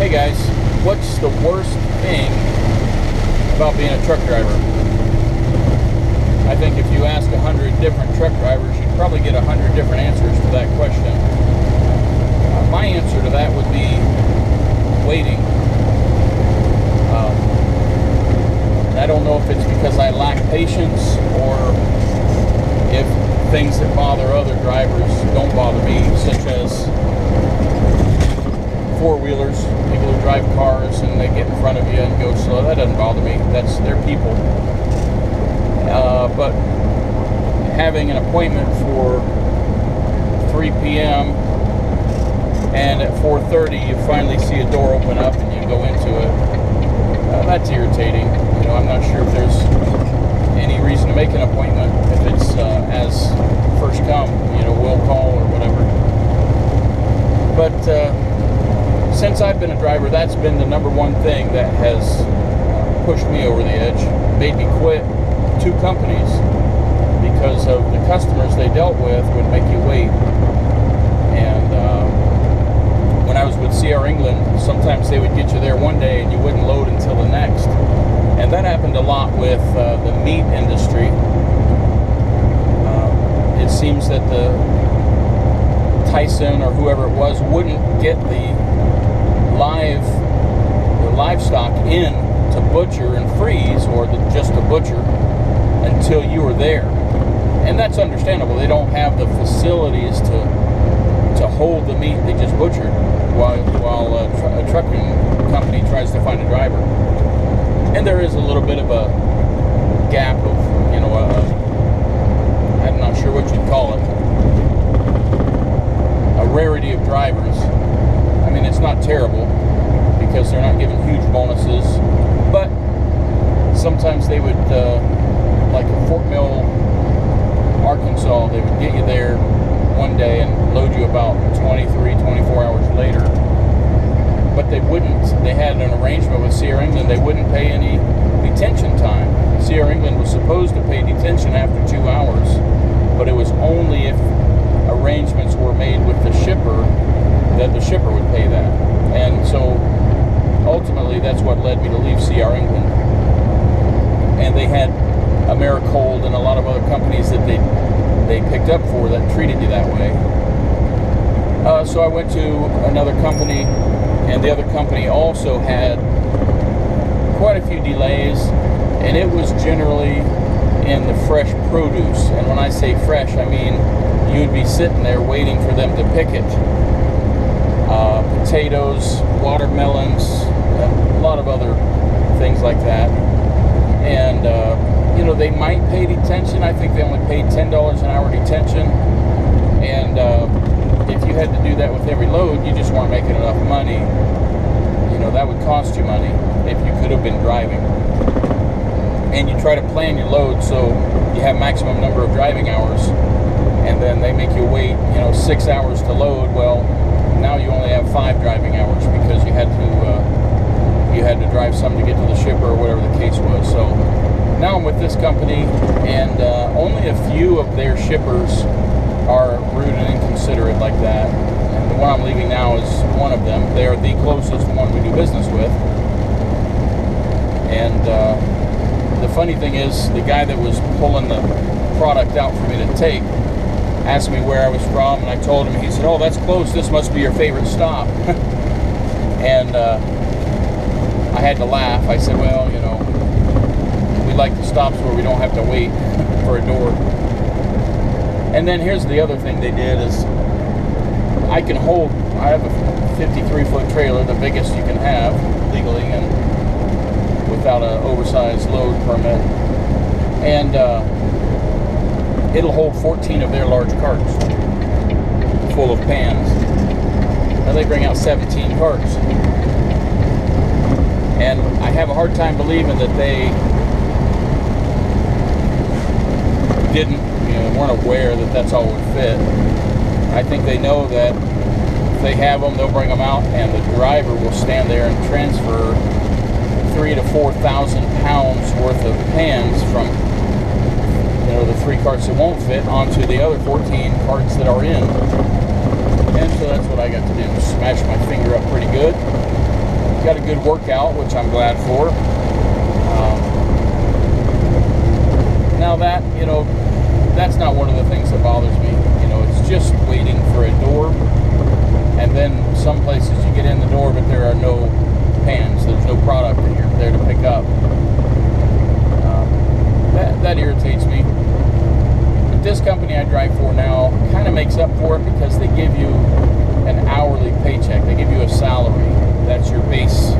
Hey guys, what's the worst thing about being a truck driver? I think if you ask 100 different truck drivers, you'd probably get 100 different answers to that question. My answer to that would be waiting. I don't know if it's because I lack patience or if things that bother other drivers don't bother me, such as four-wheelers, people who drive cars and they get in front of you and go slow. That doesn't bother me. That's their people. But having an appointment for 3 p.m. and at 4:30 you finally see a door open up and you go into it, that's irritating. You know, I'm not sure if there's any reason to make an appointment if it's as first come, you know, will call or whatever. But since I've been a driver, that's been the number one thing that has pushed me over the edge, made me quit 2 companies because of the customers they dealt with would make you wait. And when I was with CR England, sometimes they would get you there one day and you wouldn't load until the next. And that happened a lot with the meat industry. It seems that the Tyson or whoever it was wouldn't get the livestock in to butcher and freeze, or just to butcher, until you were there. And that's understandable. They don't have the facilities to hold the meat they just butchered while a trucking company tries to find a driver. And there is a little bit of a gap of, you know, I'm not sure what you'd call it, a rarity of drivers. I mean, it's not terrible because they're not given huge bonuses, but sometimes they would, like in Fort Mill, Arkansas, they would get you there one day and load you about 23, 24 hours later. But they wouldn't, they had an arrangement with CR England, they wouldn't pay any detention time. CR England was supposed to pay detention after 2 hours, but it was only if arrangements were made with the shipper that the shipper would pay that. And so ultimately that's what led me to leave CR England. And they had Americold and a lot of other companies that they picked up for that treated you that way. So I went to another company, and the other company also had quite a few delays, and it was generally in the fresh produce. And when I say fresh, I mean you'd be sitting there waiting for them to pick it. Potatoes, watermelons, a lot of other things like that. And you know, they might pay detention. I think they only paid $10 an hour detention. And if you had to do that with every load, you just weren't making enough money. You know, that would cost you money if you could have been driving. And you try to plan your load so you have maximum number of driving hours, and then they make you wait, you know, 6 hours to load. Well, now you only have 5 driving hours because you had to drive some to get to the shipper or whatever the case was. So now I'm with this company, and only a few of their shippers are rude and inconsiderate like that. And the one I'm leaving now is one of them. They are the closest one we do business with. And the funny thing is, the guy that was pulling the product out for me to take asked me where I was from, and I told him. He said, "Oh, that's close. This must be your favorite stop." And I had to laugh. I said, "Well, you know, we like the stops where we don't have to wait for a door." And then here's the other thing they did is I have a 53-foot trailer, the biggest you can have legally and without an oversized load permit. And it'll hold 14 of their large carts full of pans. Now they bring out 17 carts. And I have a hard time believing that they weren't aware that that's all would fit. I think they know that if they have them, they'll bring them out, and the driver will stand there and transfer 3,000 to 4,000 pounds worth of pans from, you know, the 3 carts that won't fit onto the other 14 carts that are in. And so that's what I got to do. Smash my finger up pretty good got a good workout, which I'm glad for. Now that, that's not one of the things that bothers me. It's just waiting for a door. And then some places you get in the door, but there are no pans. There's no product that you're there to pick up. That irritates me. But this company I drive for now kind of makes up for it because they give you an hourly paycheck. They give you a salary. That's your base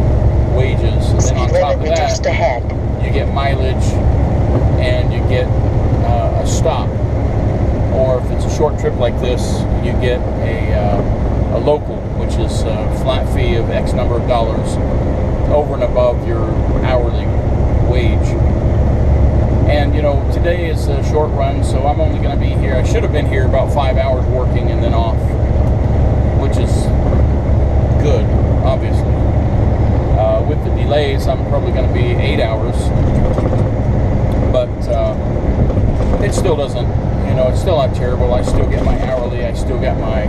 wages. And then on top of that, you get mileage and you get a stop. Or if it's a short trip like this, you get a local, which is a flat fee of X number of dollars over and above your hourly wage. And, today is a short run, so I'm only going to be here. I should have been here about 5 hours working and then off, which is good, obviously. With the delays, I'm probably going to be 8 hours. But it still doesn't, it's still not terrible. I still get my hourly. I still got my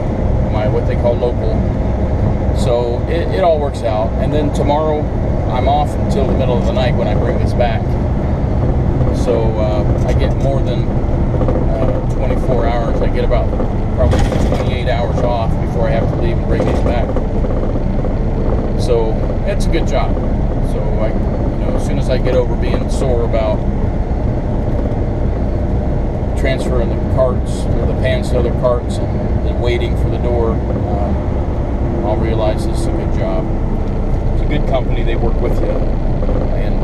what they call local. So it all works out. And then tomorrow, I'm off until the middle of the night when I bring this back. So I get more than 24 hours. I get about probably 28 hours off before I have to leave and bring these back. So it's a good job. So as soon as I get over being sore about transferring the carts or the pans to other carts and waiting for the door, I'll realize this is a good job. It's a good company. They work with you, and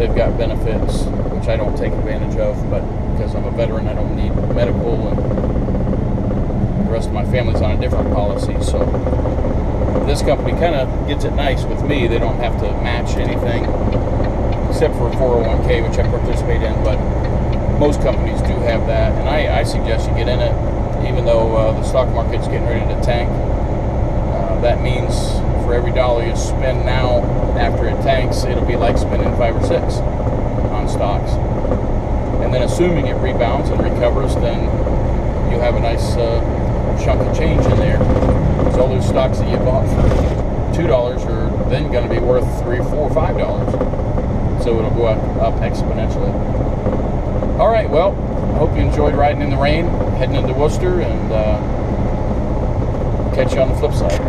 they've got benefits, which I don't take advantage of, but because I'm a veteran, I don't need medical, and the rest of my family's on a different policy. So this company kind of gets it nice with me. They don't have to match anything except for a 401k, which I participate in, but most companies do have that, and I suggest you get in it, even though the stock market's getting ready to tank. That means for every dollar you spend now, after it tanks, it'll be like spending 5 or 6 on stocks. And then assuming it rebounds and recovers, then you have a nice chunk of change in there. So all those stocks that you bought for $2 are then going to be worth $3, $4, $5. So it'll go up exponentially. All right, well, I hope you enjoyed riding in the rain, heading into Worcester, and catch you on the flip side.